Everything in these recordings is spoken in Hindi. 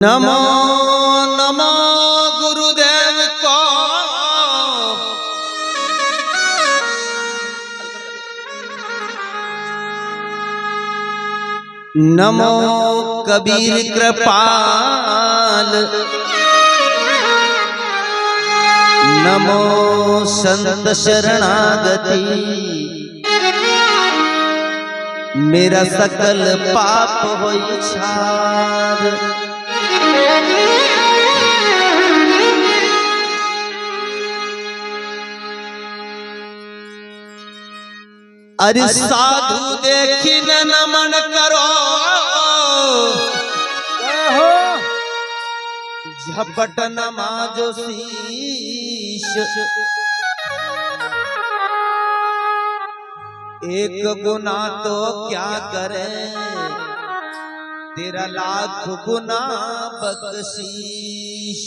नमो नमो गुरुदेव को। नमो कबीर कृपाल। नमो संत शरणागति। मेरा सकल पाप होई छार। अरे साधु देखी न नमन करो, झपट नमाजो शीश। एक गुना तो क्या करे, तेरा लाख गुना बख्शीश।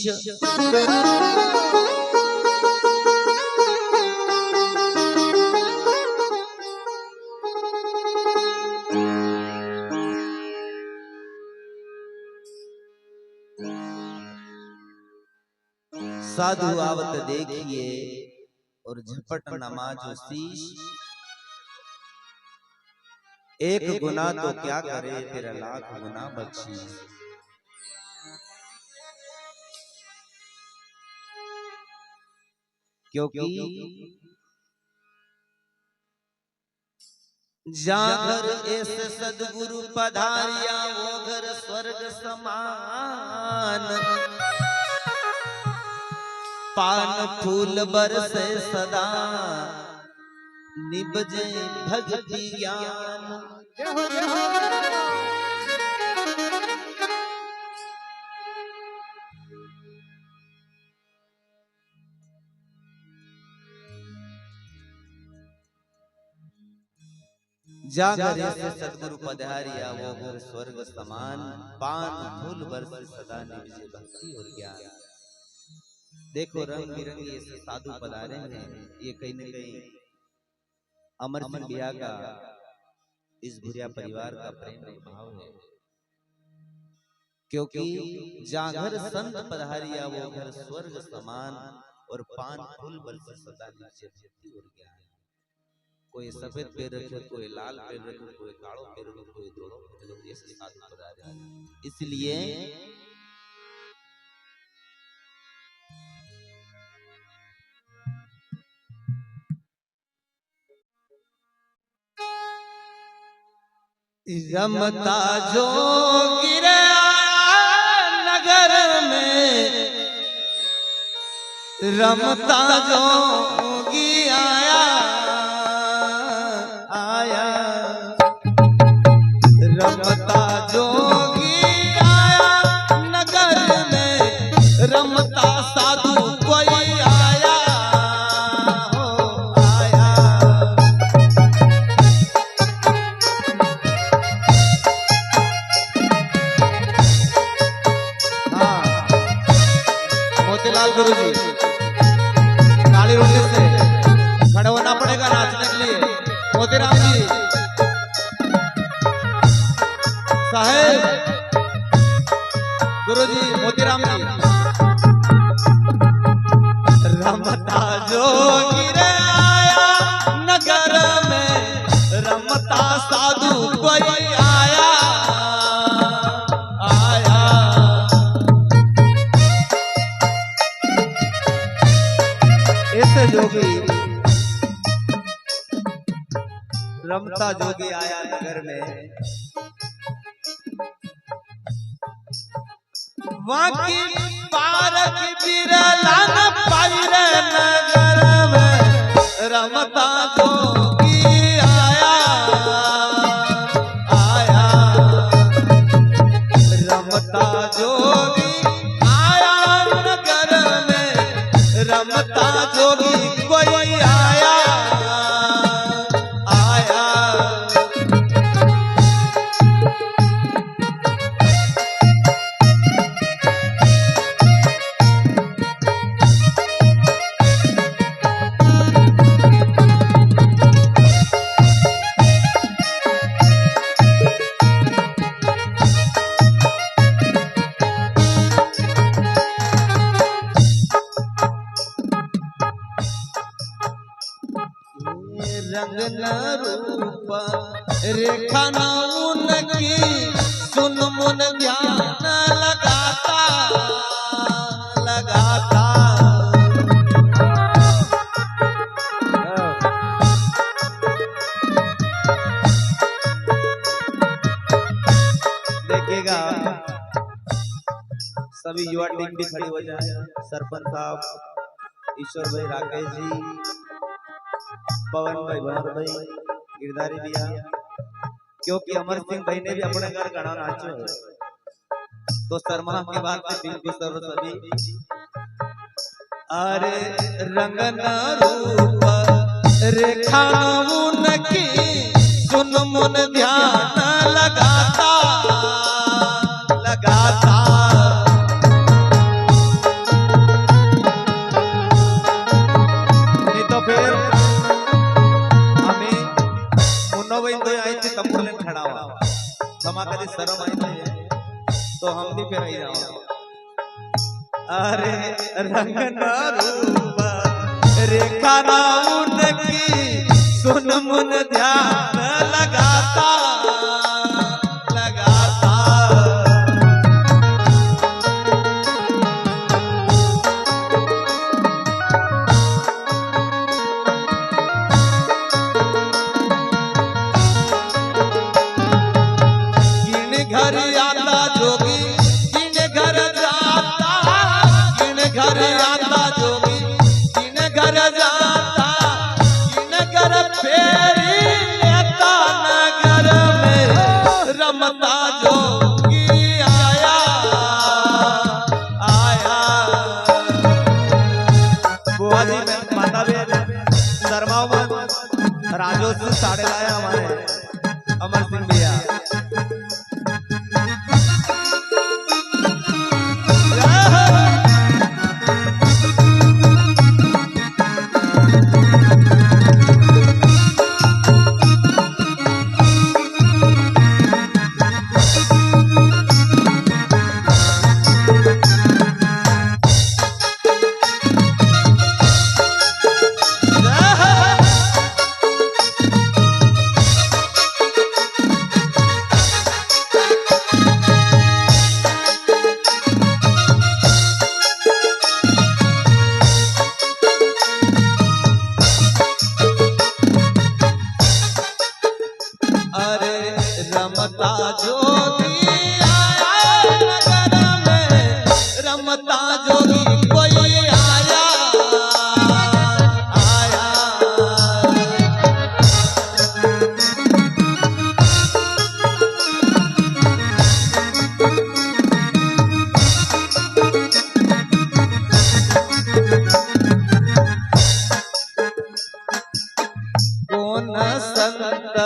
साधु आवत देखिए और झपट नमाज शीश। एक गुना तो क्या करे, तेरा लाख गुना बख्शीश। क्योंकि जहाँ घर ऐसे सदगुरु पधारिया, वो घर स्वर्ग समान। पान फूल बरसे सदा, निभजे भक्ति ज्ञान। जागर ऐसे सदगुरु पधारिया, वो घर स्वर्ग समान। पान फूल बरसे सदा, निभजे भक्ति और ज्ञान। देखो रंग बिरंगे ऐसे साधु पधारे हैं। ये कहीं न कहीं अमर सिंह बिया का, इस भुरिया परिवार का प्रेम भाव है। क्योंकि जहाँ घर संत पधारिया, वो घर स्वर्ग समान। और पान फूल बरसे सदा, निभजे भक्ति और ज्ञान। कोई सफेद पैर रखे, कोई लाल पैर रखे, कोई कालो पैर रखे, कोई दोनों पैर रखे, ऐसे साधु पधारे। इसलिए रमता जो गिरे नगर में, रमता जो आया आया। रमता जोगी आया नगर में, रमता साधु कोई आया हो आया। हाँ, मोतीलाल गुरु जी, काली रोटी से खड़े होना पड़ेगा नाचने के लिए। मोतीराम जी साहेब, गुरु जी, मोतीराम जी। रमता जो गिरे आया नगर में, रमता साधु कोई आया आया। ऐसे जोगी रमता जोगी आया नगर में। वाकी पारक बिरला न पाइरे नगर में, रमता जोगी आया आया। रमता जोगी आया नगर में, रमता जोगी कोई आया आया। रंग न रूप रेखा न उनकी सुन मुन ध्यान लगाता लगाता। देखिएगा सभी युवा टीम भी खड़ी हो जाए, सरपंच साहब, ईश्वर भाई, राकेश जी, पवन भाई, भंवर भाई, गिरधारी भैया, क्योंकि अमर सिंह भाई ने भी अपने घर गाना नाचो है, तो शर्मा के बाद में बिल्कुल सर्व सभी। अरे रंग न रूप रेखा उनकी सुन मुन ध्यान लगाता लगाता। नहीं तो फिर हमें मुन्नो भाई तो आई थी तब बोले खड़ा हुआ क्षमा कभी शर्म आई थी तो हम भी फिर आई जाओ। अरे रंग न रूप रेखा न उनकी सुन मुन ध्यान लगाता लगाता। किन घर आता जोगी किन घर जाता, किन घर आता जोगी किन घर जाता, किन घर फेरी लेता नगर में रमता जोगी आया आया। बुआ जी में माता बहन शर्मा राजो से साड़े लाया हमारे अमर सिंह भैया। रमता जोगी आया नगर में, रमता जोगी कोई आया आया। कौन संत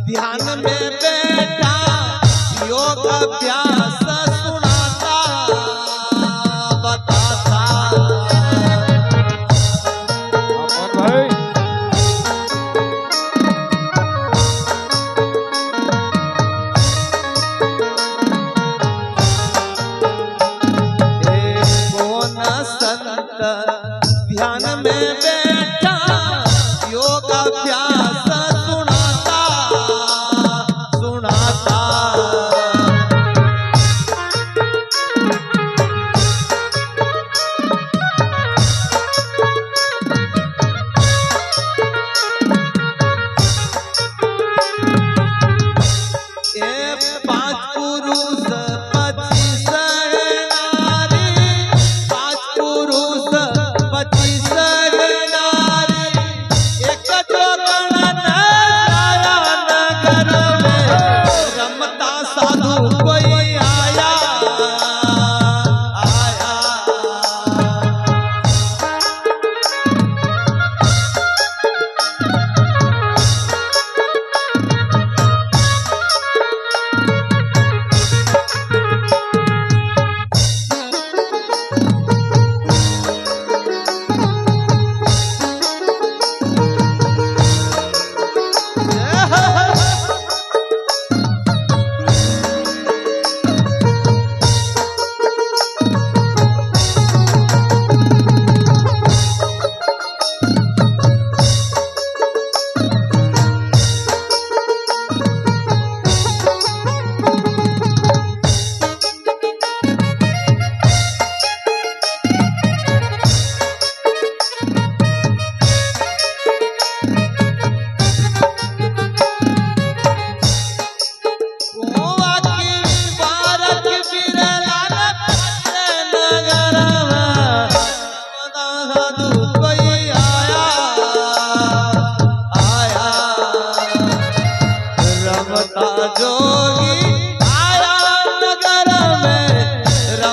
ध्यान में बैठा योग अभ्यास सुनाता बता।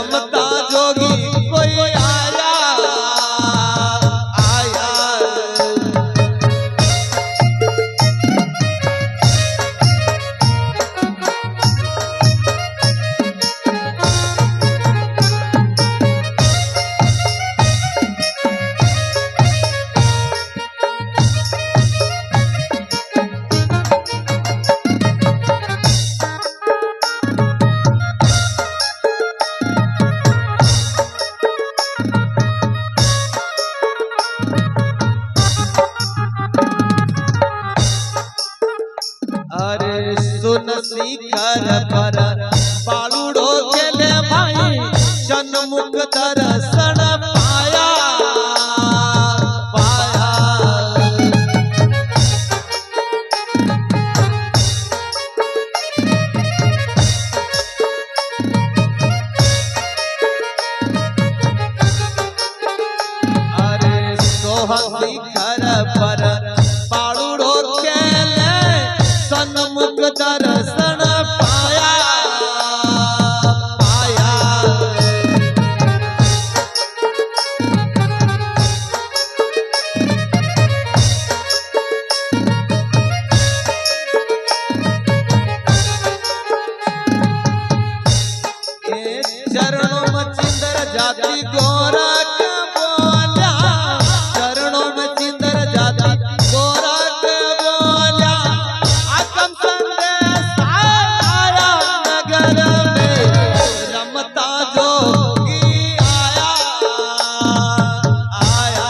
रमता जोगी कोई आया आया। अरे सुन शिखर पर बालुड़ो चले भाई सन्मुख दर्शन पाया पाया। अरे सोह शिखर पर बालुड़ो चले सन्मुख दर्शन पाया पाया। चरणों में चिंदर जाति गोरख बोला, चरणों में चिंदर जाति गोरख बोला। आगम संदेश आया नगर में रमता जोगी आया आया।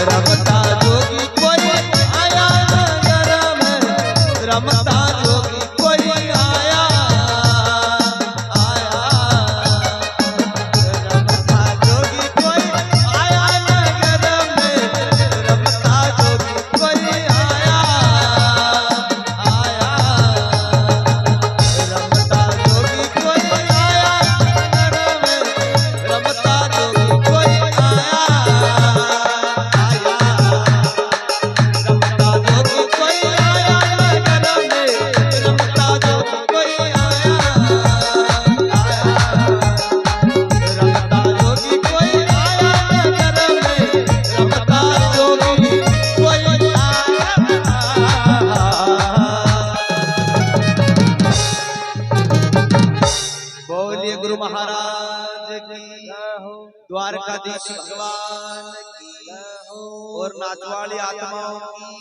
रमता जोगी कोई आया नगर में, रमता जोगी कोई आया आया। रमता जोगी कोई आया नगर में, रमता जोगी कोई आया आया। रमता जोगी कोई आया नगर में, रमता जोगी कोई आया गुरु महाराज की, द्वारकाधीश भगवान की और नाचवाली आत्माओं की।